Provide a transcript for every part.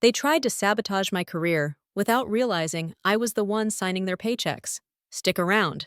They tried to sabotage my career without realizing I was the one signing their paychecks. Stick around,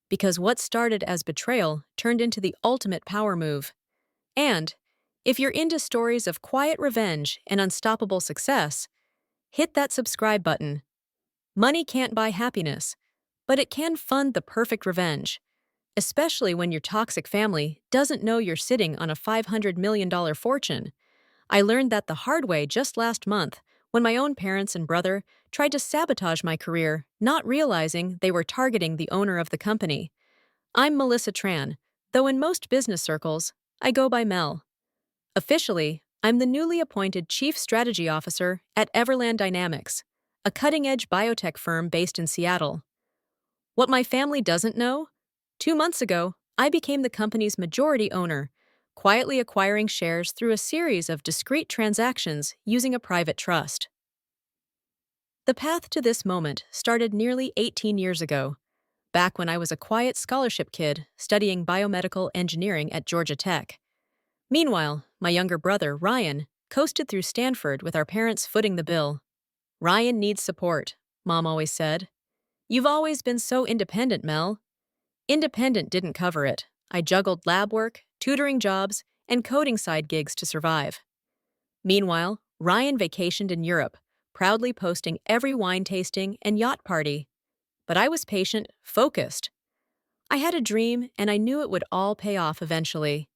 because what started as betrayal turned into the ultimate power move. And if you're into stories of quiet revenge and unstoppable success, hit that subscribe button. Money can't buy happiness, but it can fund the perfect revenge, especially when your toxic family doesn't know you're sitting on a $500 million fortune. I learned that the hard way just last month when my own parents and brother tried to sabotage my career, not realizing they were targeting the owner of the company. I'm Melissa Tran, though in most business circles, I go by Mel. Officially, I'm the newly appointed Chief Strategy Officer at Everlyn Dynamics, a cutting-edge biotech firm based in Seattle. What my family doesn't know? 2 months ago, I became the company's majority owner, quietly acquiring shares through a series of discreet transactions using a private trust. The path to this moment started nearly 18 years ago, back when I was a quiet scholarship kid studying biomedical engineering at Georgia Tech. Meanwhile, my younger brother, Ryan, coasted through Stanford with our parents footing the bill. "Ryan needs support," Mom always said. "You've always been so independent, Mel." Independent didn't cover it. I juggled lab work, tutoring jobs, and coding side gigs to survive. Meanwhile, Ryan vacationed in Europe, proudly posting every wine tasting and yacht party. But I was patient, focused. I had a dream, and I knew it would all pay off eventually.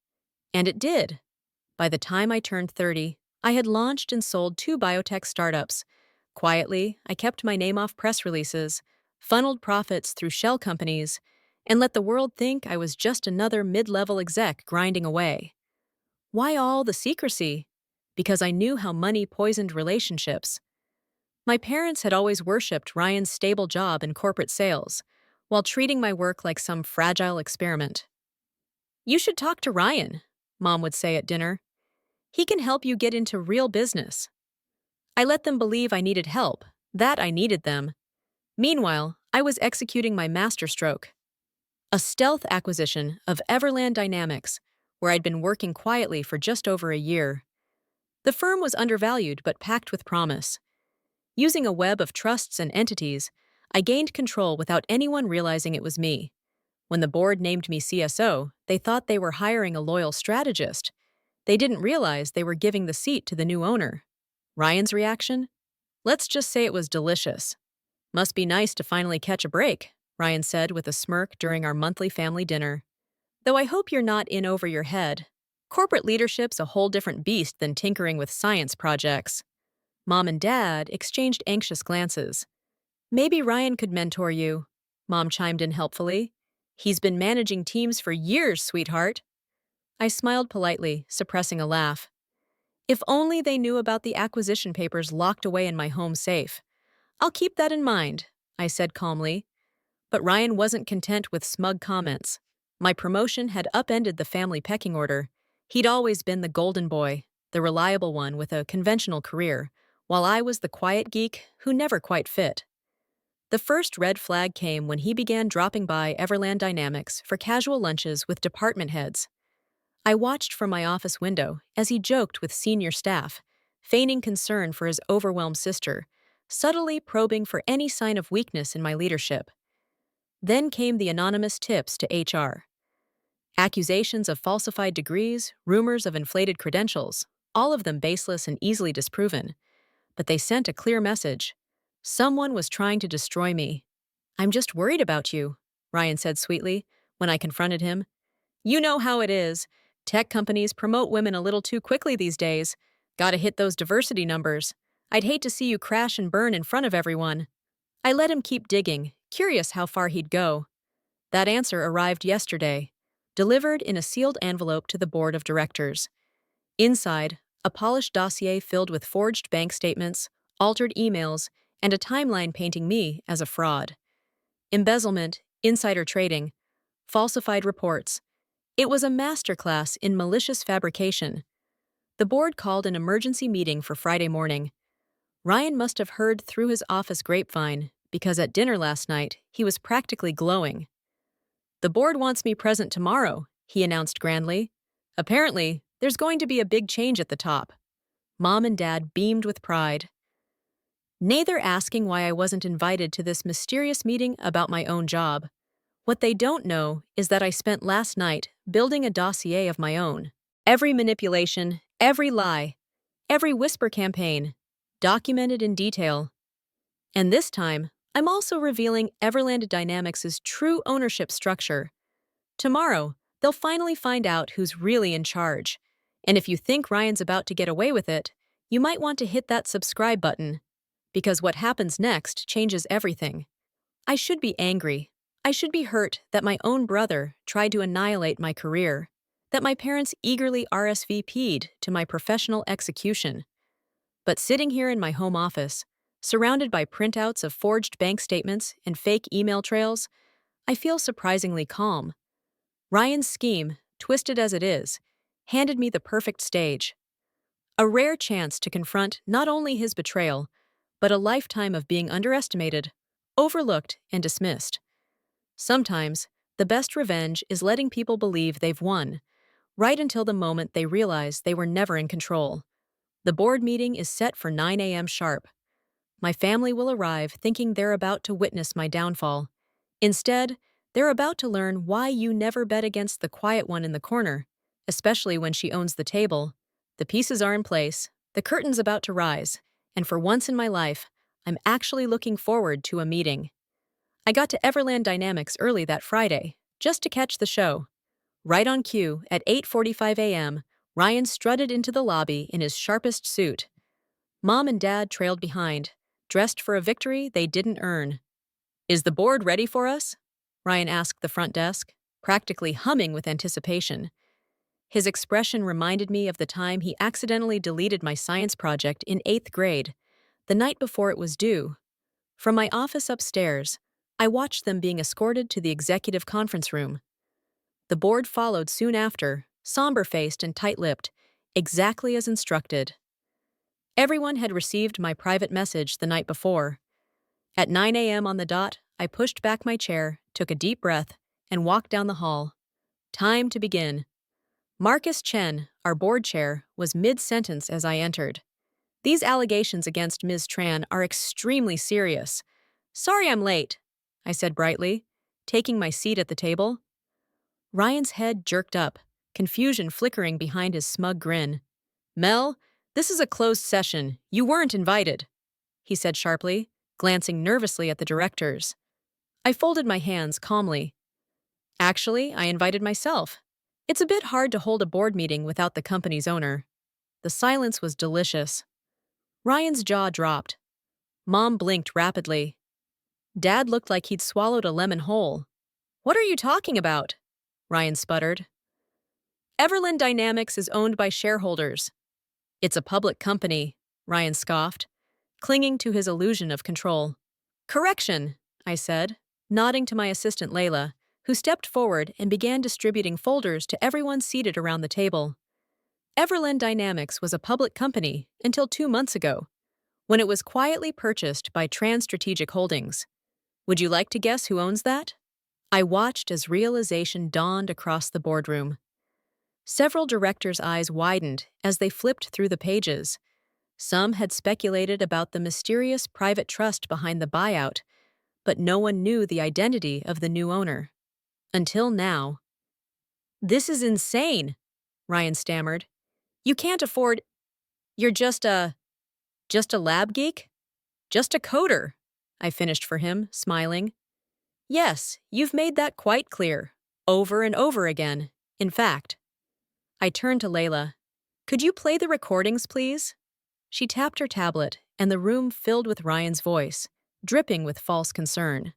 And it did. By the time I turned 30, I had launched and sold 2 biotech startups. Quietly, I kept my name off press releases, funneled profits through shell companies, and let the world think I was just another mid-level exec grinding away. Why all the secrecy? Because I knew how money poisoned relationships. My parents had always worshipped Ryan's stable job in corporate sales, while treating my work like some fragile experiment. "You should talk to Ryan," Mom would say at dinner. "He can help you get into real business." I let them believe I needed help, that I needed them. Meanwhile, I was executing my masterstroke. A stealth acquisition of Everlyn Dynamics, where I'd been working quietly for just over a year. The firm was undervalued but packed with promise. Using a web of trusts and entities, I gained control without anyone realizing it was me. When the board named me CSO, they thought they were hiring a loyal strategist. They didn't realize they were giving the seat to the new owner. Ryan's reaction? Let's just say it was delicious. "Must be nice to finally catch a break," Ryan said with a smirk during our monthly family dinner. "Though I hope you're not in over your head. Corporate leadership's a whole different beast than tinkering with science projects." Mom and Dad exchanged anxious glances. "Maybe Ryan could mentor you," Mom chimed in helpfully. "He's been managing teams for years, sweetheart." I smiled politely, suppressing a laugh. If only they knew about the acquisition papers locked away in my home safe. "I'll keep that in mind," I said calmly. But Ryan wasn't content with smug comments. My promotion had upended the family pecking order. He'd always been the golden boy, the reliable one with a conventional career, while I was the quiet geek who never quite fit. The first red flag came when he began dropping by Everlyn Dynamics for casual lunches with department heads. I watched from my office window as he joked with senior staff, feigning concern for his overwhelmed sister, subtly probing for any sign of weakness in my leadership. Then came the anonymous tips to HR. Accusations of falsified degrees, rumors of inflated credentials, all of them baseless and easily disproven. But they sent a clear message. Someone was trying to destroy me. "I'm just worried about you," Ryan said sweetly when I confronted him. "You know how it is. Tech companies promote women a little too quickly these days. Gotta hit those diversity numbers. I'd hate to see you crash and burn in front of everyone." I let him keep digging, curious how far he'd go. That answer arrived yesterday, delivered in a sealed envelope to the board of directors. Inside, a polished dossier filled with forged bank statements, altered emails, and a timeline painting me as a fraud. Embezzlement, insider trading, falsified reports. It was a masterclass in malicious fabrication. The board called an emergency meeting for Friday morning. Ryan must have heard through his office grapevine, because at dinner last night, he was practically glowing. "The board wants me present tomorrow," he announced grandly. "Apparently, there's going to be a big change at the top." Mom and Dad beamed with pride. neither asking why I wasn't invited to this mysterious meeting about my own job. What they don't know is that I spent last night building a dossier of my own. Every manipulation, every lie, every whisper campaign, documented in detail. And this time, I'm also revealing Everlyn Dynamics' true ownership structure. Tomorrow, they'll finally find out who's really in charge. And if you think Ryan's about to get away with it, you might want to hit that subscribe button, because what happens next changes everything. I should be angry. I should be hurt that my own brother tried to annihilate my career, that my parents eagerly RSVP'd to my professional execution. But sitting here in my home office, surrounded by printouts of forged bank statements and fake email trails, I feel surprisingly calm. Ryan's scheme, twisted as it is, handed me the perfect stage. A rare chance to confront not only his betrayal, but a lifetime of being underestimated, overlooked, and dismissed. Sometimes, the best revenge is letting people believe they've won, right until the moment they realize they were never in control. The board meeting is set for 9 a.m. sharp. My family will arrive thinking they're about to witness my downfall. Instead, they're about to learn why you never bet against the quiet one in the corner, especially when she owns the table. The pieces are in place, the curtain's about to rise, and for once in my life, I'm actually looking forward to a meeting. I got to Everlyn Dynamics early that Friday, just to catch the show. Right on cue, at 8:45 a.m., Ryan strutted into the lobby in his sharpest suit. Mom and Dad trailed behind, dressed for a victory they didn't earn. "Is the board ready for us?" Ryan asked the front desk, practically humming with anticipation. His expression reminded me of the time he accidentally deleted my science project in 8th grade, the night before it was due. From my office upstairs, I watched them being escorted to the executive conference room. The board followed soon after, somber-faced and tight-lipped, exactly as instructed. Everyone had received my private message the night before. At 9 a.m. on the dot, I pushed back my chair, took a deep breath, and walked down the hall. Time to begin. Marcus Chen, our board chair, was mid-sentence as I entered. "These allegations against Ms. Tran are extremely serious. Sorry I'm late," I said brightly, taking my seat at the table. Ryan's head jerked up, confusion flickering behind his smug grin. "Mel, this is a closed session. You weren't invited," he said sharply, glancing nervously at the directors. I folded my hands calmly. "Actually, I invited myself. It's a bit hard to hold a board meeting without the company's owner." The silence was delicious. Ryan's jaw dropped. Mom blinked rapidly. Dad looked like he'd swallowed a lemon whole. "What are you talking about?" Ryan sputtered. "Everlyn Dynamics is owned by shareholders. It's a public company," Ryan scoffed, clinging to his illusion of control. "Correction," I said, nodding to my assistant Layla, who stepped forward and began distributing folders to everyone seated around the table. Everlyn Dynamics was a public company until 2 months ago, when it was quietly purchased by Tran Strategic Holdings. Would you like to guess who owns that? I watched as realization dawned across the boardroom. Several directors' eyes widened as they flipped through the pages. Some had speculated about the mysterious private trust behind the buyout, but no one knew the identity of the new owner. Until now. "This is insane," Ryan stammered. "You can't afford— You're just a lab geek? Just a coder," I finished for him, smiling. "Yes, you've made that quite clear. Over and over again, in fact." I turned to Layla. "Could you play the recordings, please?" She tapped her tablet, and the room filled with Ryan's voice, dripping with false concern.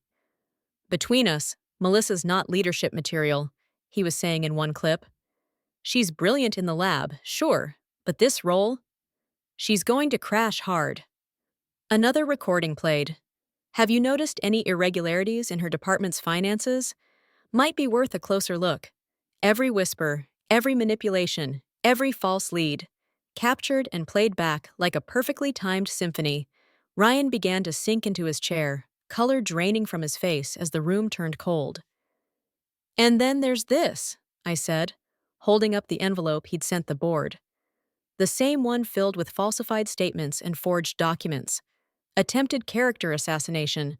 "Between us, Melissa's not leadership material," he was saying in one clip. "She's brilliant in the lab, sure, but this role? She's going to crash hard." Another recording played. "Have you noticed any irregularities in her department's finances? Might be worth a closer look. Every whisper, every manipulation, every false lead, captured and played back like a perfectly timed symphony." Ryan began to sink into his chair, color draining from his face as the room turned cold. "And then there's this," I said, holding up the envelope he'd sent the board. The same one filled with falsified statements and forged documents. attempted character assassination,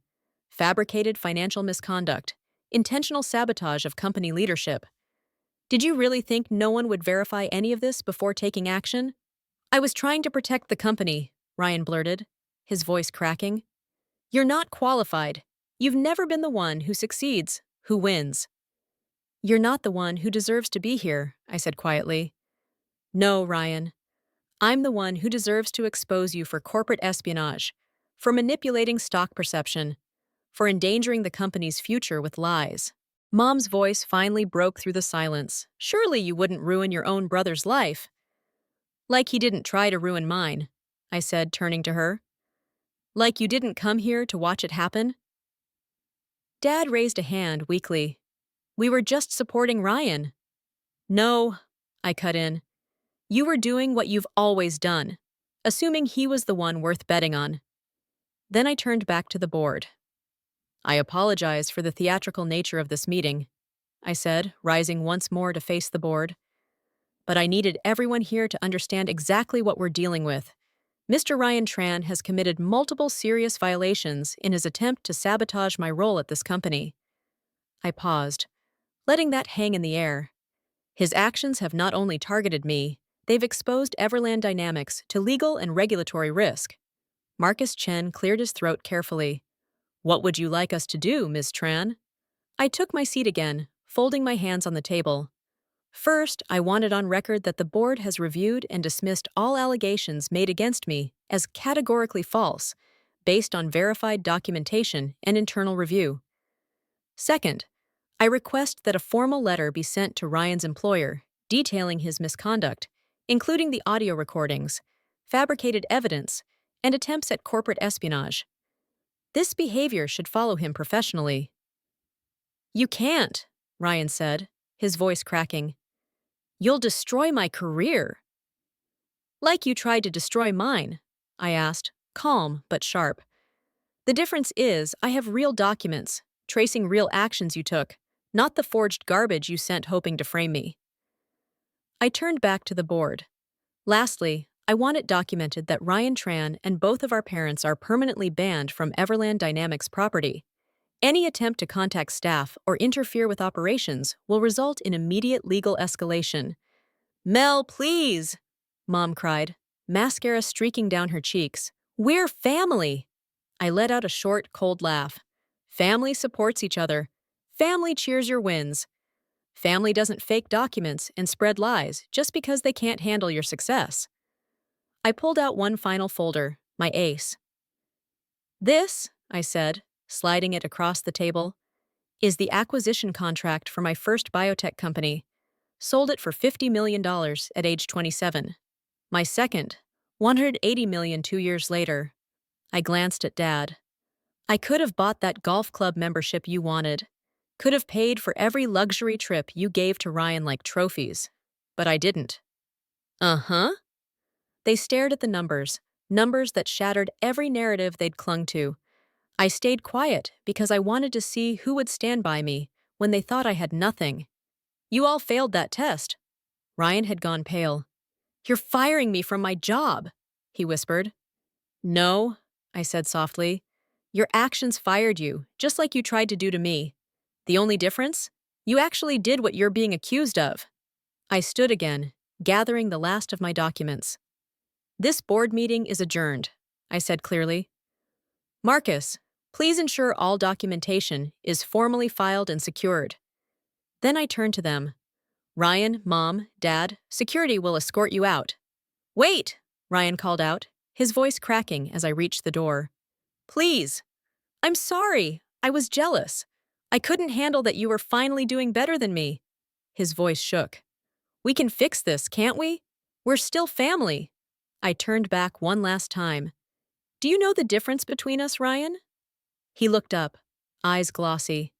fabricated financial misconduct, intentional sabotage of company leadership. Did you really think no one would verify any of this before taking action? I was trying to protect the company, Ryan blurted, his voice cracking. You're not qualified. You've never been the one who succeeds, who wins. You're not the one who deserves to be here, I said quietly. No, Ryan. I'm the one who deserves to expose you for corporate espionage, for manipulating stock perception, for endangering the company's future with lies. Mom's voice finally broke through the silence. Surely you wouldn't ruin your own brother's life. Like he didn't try to ruin mine, I said, turning to her. Like you didn't come here to watch it happen? Dad raised a hand weakly. We were just supporting Ryan. No, I cut in. You were doing what you've always done, assuming he was the one worth betting on. Then I turned back to the board. I apologize for the theatrical nature of this meeting, I said, rising once more to face the board. But I needed everyone here to understand exactly what we're dealing with. Mr. Ryan Tran has committed multiple serious violations in his attempt to sabotage my role at this company. I paused, letting that hang in the air. His actions have not only targeted me, they've exposed Everlyn Dynamics to legal and regulatory risk. Marcus Chen cleared his throat carefully. What would you like us to do, Ms. Tran? I took my seat again, folding my hands on the table. First, I wanted on record that the board has reviewed and dismissed all allegations made against me as categorically false, based on verified documentation and internal review. Second, I request that a formal letter be sent to Ryan's employer, detailing his misconduct, including the audio recordings, fabricated evidence, and attempts at corporate espionage. This behavior should follow him professionally. You can't, Ryan said, his voice cracking. You'll destroy my career. Like you tried to destroy mine, I asked, calm but sharp. The difference is I have real documents, tracing real actions you took, not the forged garbage you sent hoping to frame me. I turned back to the board. Lastly, I want it documented that Ryan Tran and both of our parents are permanently banned from Everlyn Dynamics property. Any attempt to contact staff or interfere with operations will result in immediate legal escalation. Mel, please, Mom cried, mascara streaking down her cheeks. We're family. I let out a short, cold laugh. Family supports each other. Family cheers your wins. Family doesn't fake documents and spread lies just because they can't handle your success. I pulled out one final folder, my ace. This, I said, sliding it across the table, is the acquisition contract for my first biotech company. Sold it for $50 million at age 27. My second, $180 million 2 years later. I glanced at Dad. I could have bought that golf club membership you wanted. Could have paid for every luxury trip you gave to Ryan like trophies. But I didn't. Uh-huh. They stared at the numbers that shattered every narrative they'd clung to. I stayed quiet because I wanted to see who would stand by me when they thought I had nothing. You all failed that test. Ryan had gone pale. You're firing me from my job, he whispered. No, I said softly. Your actions fired you, just like you tried to do to me. The only difference? You actually did what you're being accused of. I stood again, gathering the last of my documents. This board meeting is adjourned, I said clearly. Marcus, please ensure all documentation is formally filed and secured. Then I turned to them. Ryan, Mom, Dad, security will escort you out. Wait, Ryan called out, his voice cracking as I reached the door. Please. I'm sorry. I was jealous. I couldn't handle that you were finally doing better than me. His voice shook. We can fix this, can't we? We're still family. I turned back one last time. Do you know the difference between us, Ryan? He looked up, eyes glossy.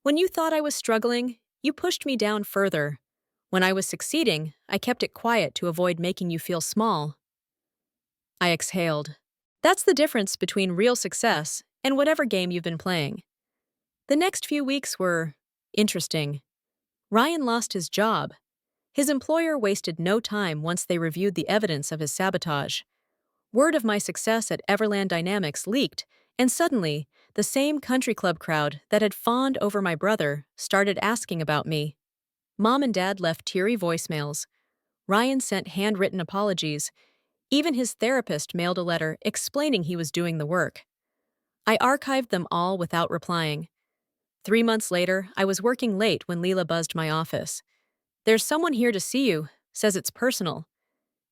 When you thought I was struggling, you pushed me down further. When I was succeeding, I kept it quiet to avoid making you feel small. I exhaled. That's the difference between real success and whatever game you've been playing. The next few weeks were interesting. Ryan lost his job. His employer wasted no time once they reviewed the evidence of his sabotage. Word of my success at Everlyn Dynamics leaked, and suddenly, the same country club crowd that had fawned over my brother started asking about me. Mom and Dad left teary voicemails. Ryan sent handwritten apologies. Even his therapist mailed a letter explaining he was doing the work. I archived them all without replying. 3 months later, I was working late when Leela buzzed my office. "There's someone here to see you," says it's personal.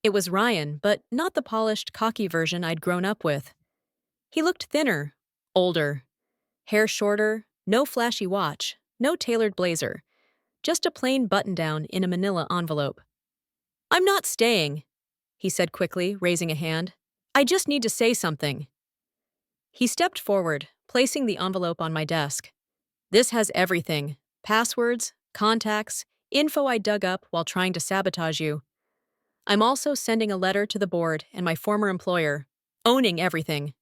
It was Ryan, but not the polished, cocky version I'd grown up with. He looked thinner, older, hair shorter, no flashy watch, no tailored blazer, just a plain button-down in a manila envelope. "I'm not staying," he said quickly, raising a hand. "I just need to say something." He stepped forward, placing the envelope on my desk. "This has everything: passwords, contacts, info I dug up while trying to sabotage you. I'm also sending a letter to the board and my former employer, owning everything.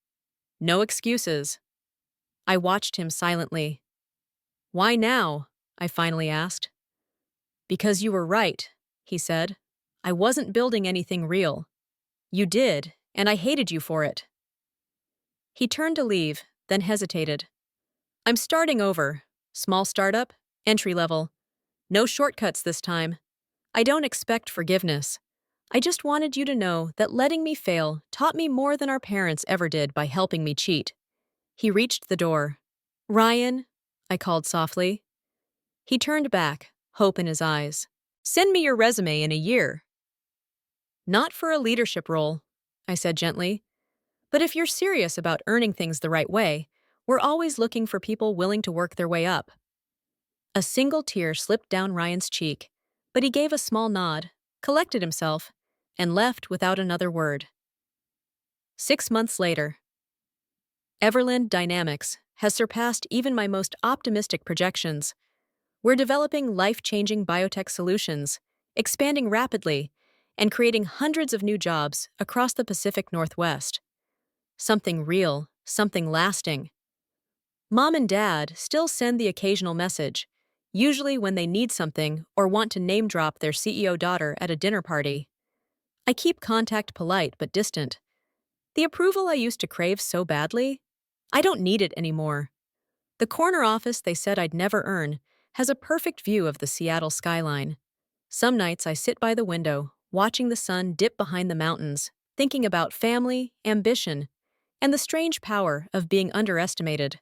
No excuses." I watched him silently. "Why now?" I finally asked. "Because you were right," he said. "I wasn't building anything real. You did, and I hated you for it." He turned to leave, then hesitated. "I'm starting over. Small startup, entry level. No shortcuts this time. I don't expect forgiveness. I just wanted you to know that letting me fail taught me more than our parents ever did by helping me cheat." He reached the door. "Ryan," I called softly. He turned back, hope in his eyes. "Send me your resume in a year." "Not for a leadership role," I said gently. "But if you're serious about earning things the right way, we're always looking for people willing to work their way up." A single tear slipped down Ryan's cheek, but he gave a small nod, collected himself, and left without another word. 6 months later. Everlyn Dynamics has surpassed even my most optimistic projections. We're developing life-changing biotech solutions, expanding rapidly, and creating hundreds of new jobs across the Pacific Northwest. Something real, something lasting. Mom and Dad still send the occasional message, usually when they need something or want to name-drop their CEO daughter at a dinner party. I keep contact polite but distant. The approval I used to crave so badly? I don't need it anymore. The corner office they said I'd never earn has a perfect view of the Seattle skyline. Some nights I sit by the window, watching the sun dip behind the mountains, thinking about family, ambition, and the strange power of being underestimated.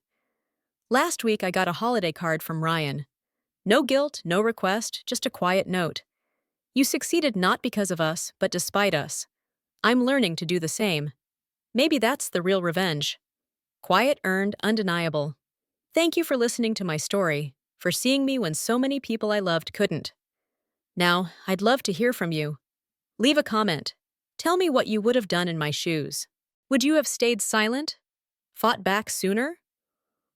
Last week I got a holiday card from Ryan. No guilt, no request, just a quiet note. "You succeeded not because of us, but despite us. I'm learning to do the same." Maybe that's the real revenge. Quiet, earned, undeniable. Thank you for listening to my story, for seeing me when so many people I loved couldn't. Now, I'd love to hear from you. Leave a comment. Tell me what you would have done in my shoes. Would you have stayed silent? Fought back sooner?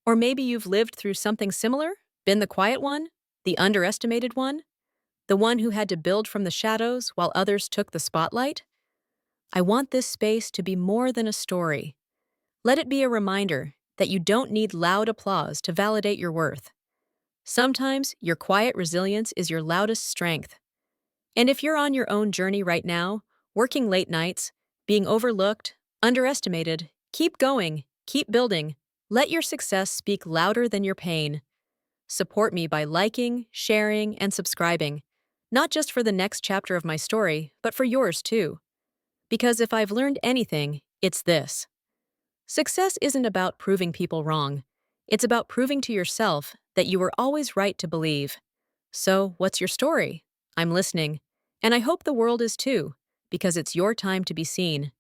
Or maybe you've lived through something similar? Been the quiet one? The underestimated one? The one who had to build from the shadows while others took the spotlight? I want this space to be more than a story. Let it be a reminder that you don't need loud applause to validate your worth. Sometimes your quiet resilience is your loudest strength. And if you're on your own journey right now, working late nights, being overlooked, underestimated, keep going, keep building. Let your success speak louder than your pain. Support me by liking, sharing, and subscribing, not just for the next chapter of my story, but for yours too. Because if I've learned anything, it's this. Success isn't about proving people wrong. It's about proving to yourself that you were always right to believe. So, what's your story? I'm listening. And I hope the world is too, because it's your time to be seen.